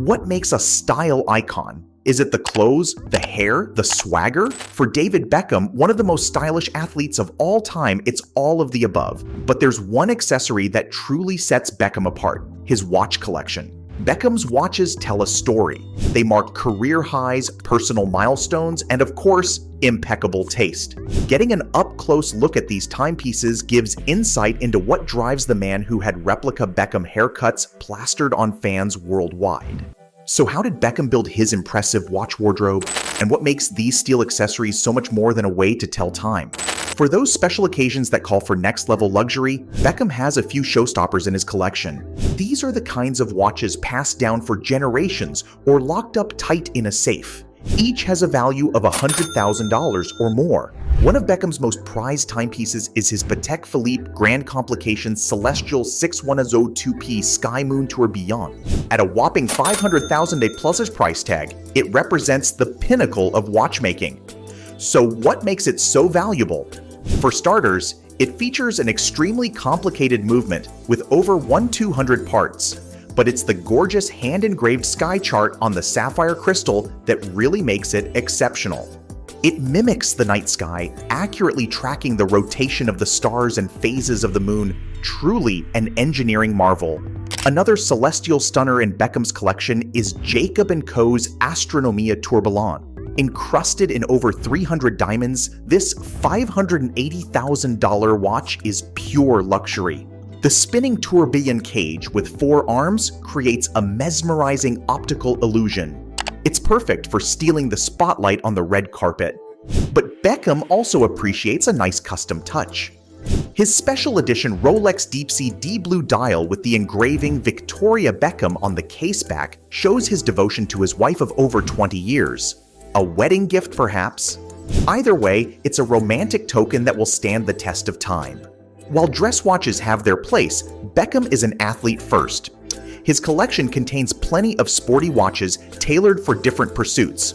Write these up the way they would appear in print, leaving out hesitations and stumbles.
What makes a style icon? Is it the clothes, the hair, the swagger? For David Beckham, one of the most stylish athletes of all time, it's all of the above. But there's one accessory that truly sets Beckham apart: his watch collection. Beckham's watches tell a story. They mark career highs, personal milestones, and of course, impeccable taste. Getting an up-close look at these timepieces gives insight into what drives the man who had replica Beckham haircuts plastered on fans worldwide. So how did Beckham build his impressive watch wardrobe? And what makes these steel accessories so much more than a way to tell time? For those special occasions that call for next-level luxury, Beckham has a few showstoppers in his collection. These are the kinds of watches passed down for generations or locked up tight in a safe. Each has a value of $100,000 or more. One of Beckham's most prized timepieces is his Patek Philippe Grand Complications Celestial 6102P Sky Moon Tourbillon. At a whopping $500,000+ price tag, it represents the pinnacle of watchmaking. So what makes it so valuable? For starters, it features an extremely complicated movement with over 1/200 parts. But it's the gorgeous hand-engraved sky chart on the sapphire crystal that really makes it exceptional. It mimics the night sky, accurately tracking the rotation of the stars and phases of the moon, truly an engineering marvel. Another celestial stunner in Beckham's collection is Jacob & Co.'s Astronomia Tourbillon. Encrusted in over 300 diamonds, this $580,000 watch is pure luxury. The spinning tourbillon cage with 4 arms creates a mesmerizing optical illusion. It's perfect for stealing the spotlight on the red carpet. But Beckham also appreciates a nice custom touch. His special edition Rolex Deep-Sea D-Blue dial with the engraving Victoria Beckham on the case back shows his devotion to his wife of over 20 years. A wedding gift, perhaps? Either way, it's a romantic token that will stand the test of time. While dress watches have their place, Beckham is an athlete first. His collection contains plenty of sporty watches tailored for different pursuits.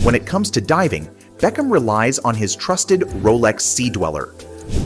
When it comes to diving, Beckham relies on his trusted Rolex Sea-Dweller.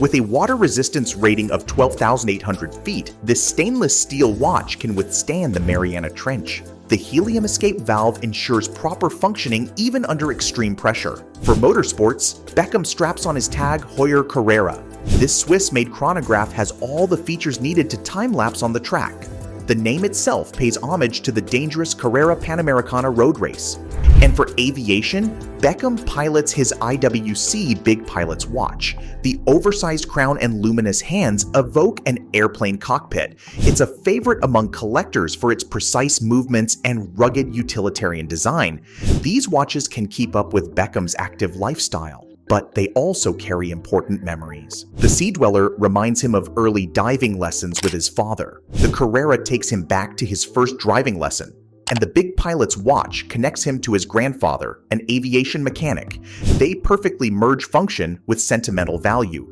With a water resistance rating of 12,800 feet, this stainless steel watch can withstand the Mariana Trench. The helium escape valve ensures proper functioning even under extreme pressure. For motorsports, Beckham straps on his Tag Heuer Carrera. This Swiss-made chronograph has all the features needed to time-lapse on the track. The name itself pays homage to the dangerous Carrera Panamericana road race. And for aviation, Beckham pilots his IWC Big Pilot's watch. The oversized crown and luminous hands evoke an airplane cockpit. It's a favorite among collectors for its precise movements and rugged utilitarian design. These watches can keep up with Beckham's active lifestyle, but they also carry important memories. The Sea-Dweller reminds him of early diving lessons with his father. The Carrera takes him back to his first driving lesson. And the Big Pilot's watch connects him to his grandfather, an aviation mechanic. They perfectly merge function with sentimental value.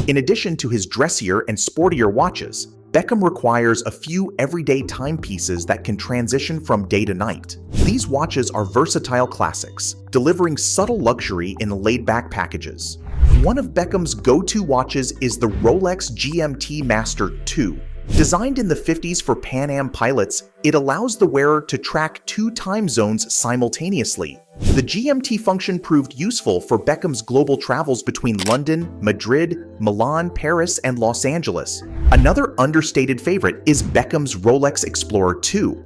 In addition to his dressier and sportier watches, Beckham requires a few everyday timepieces that can transition from day to night. These watches are versatile classics, delivering subtle luxury in laid-back packages. One of Beckham's go-to watches is the Rolex GMT Master II. Designed in the 50s for Pan Am pilots, it allows the wearer to track 2 time zones simultaneously. The GMT function proved useful for Beckham's global travels between London, Madrid, Milan, Paris, and Los Angeles. Another understated favorite is Beckham's Rolex Explorer 2.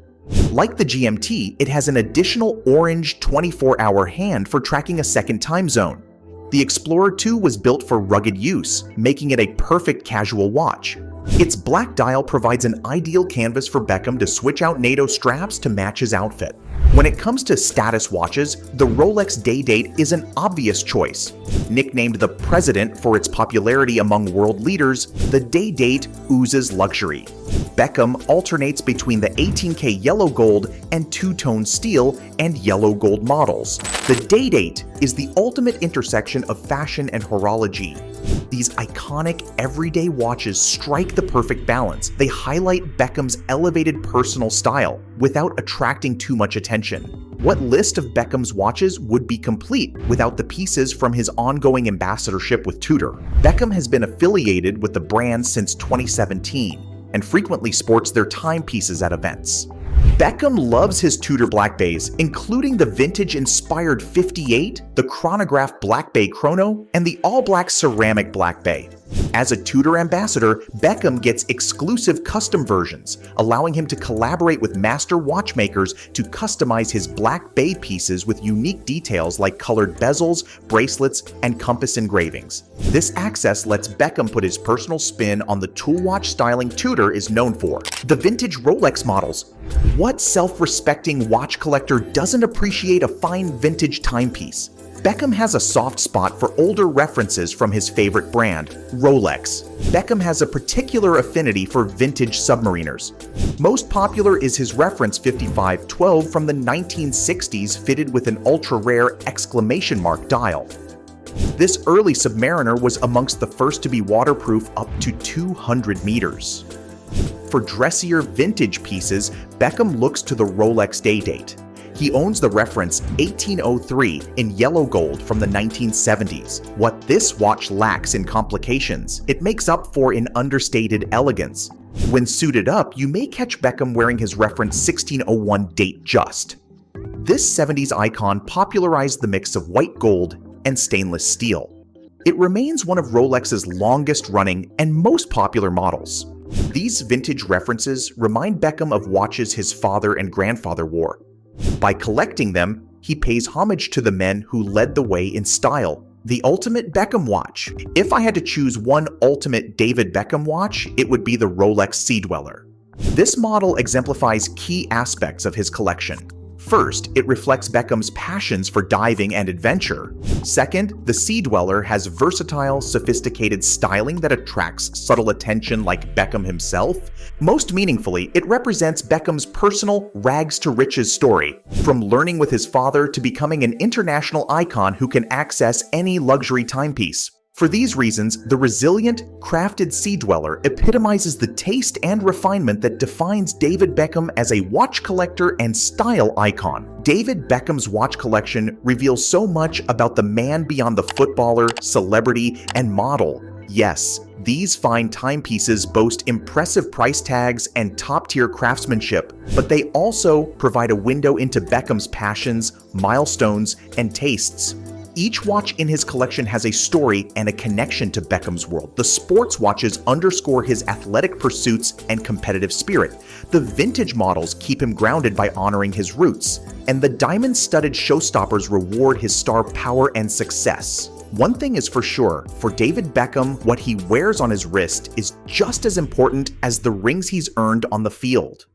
Like the GMT, it has an additional orange 24-hour hand for tracking a second time zone. The Explorer 2 was built for rugged use, making it a perfect casual watch. Its black dial provides an ideal canvas for Beckham to switch out NATO straps to match his outfit. When it comes to status watches, the Rolex Day-Date is an obvious choice. Nicknamed the President for its popularity among world leaders, the Day-Date oozes luxury. Beckham alternates between the 18K yellow gold and two-tone steel and yellow gold models. The Day-Date is the ultimate intersection of fashion and horology. These iconic everyday watches strike the perfect balance. They highlight Beckham's elevated personal style without attracting too much attention. What list of Beckham's watches would be complete without the pieces from his ongoing ambassadorship with Tudor? Beckham has been affiliated with the brand since 2017 and frequently sports their timepieces at events. Beckham loves his Tudor Black Bays, including the vintage-inspired 58, the chronograph Black Bay Chrono, and the all-black ceramic Black Bay. As a Tudor ambassador, Beckham gets exclusive custom versions, allowing him to collaborate with master watchmakers to customize his Black Bay pieces with unique details like colored bezels, bracelets, and compass engravings. This access lets Beckham put his personal spin on the tool watch styling Tudor is known for. The vintage Rolex models. What self-respecting watch collector doesn't appreciate a fine vintage timepiece? Beckham has a soft spot for older references from his favorite brand, Rolex. Beckham has a particular affinity for vintage submariners. Most popular is his reference 5512 from the 1960s, fitted with an ultra-rare exclamation mark dial. This early submariner was amongst the first to be waterproof up to 200 meters. For dressier vintage pieces, Beckham looks to the Rolex Day-Date. He owns the reference 1803 in yellow gold from the 1970s. What this watch lacks in complications, it makes up for in understated elegance. When suited up, you may catch Beckham wearing his reference 1601 date just. This 70s icon popularized the mix of white gold and stainless steel. It remains one of Rolex's longest-running and most popular models. These vintage references remind Beckham of watches his father and grandfather wore. By collecting them, he pays homage to the men who led the way in style. The ultimate Beckham watch. If I had to choose one ultimate David Beckham watch, it would be the Rolex Sea-Dweller. This model exemplifies key aspects of his collection. First, it reflects Beckham's passions for diving and adventure. Second, the Sea-Dweller has versatile, sophisticated styling that attracts subtle attention like Beckham himself. Most meaningfully, it represents Beckham's personal rags-to-riches story, from learning with his father to becoming an international icon who can access any luxury timepiece. For these reasons, the resilient, crafted Sea-Dweller epitomizes the taste and refinement that defines David Beckham as a watch collector and style icon. David Beckham's watch collection reveals so much about the man beyond the footballer, celebrity, and model. Yes, these fine timepieces boast impressive price tags and top-tier craftsmanship, but they also provide a window into Beckham's passions, milestones, and tastes. Each watch in his collection has a story and a connection to Beckham's world. The sports watches underscore his athletic pursuits and competitive spirit. The vintage models keep him grounded by honoring his roots. And the diamond-studded showstoppers reward his star power and success. One thing is for sure, for David Beckham, what he wears on his wrist is just as important as the rings he's earned on the field.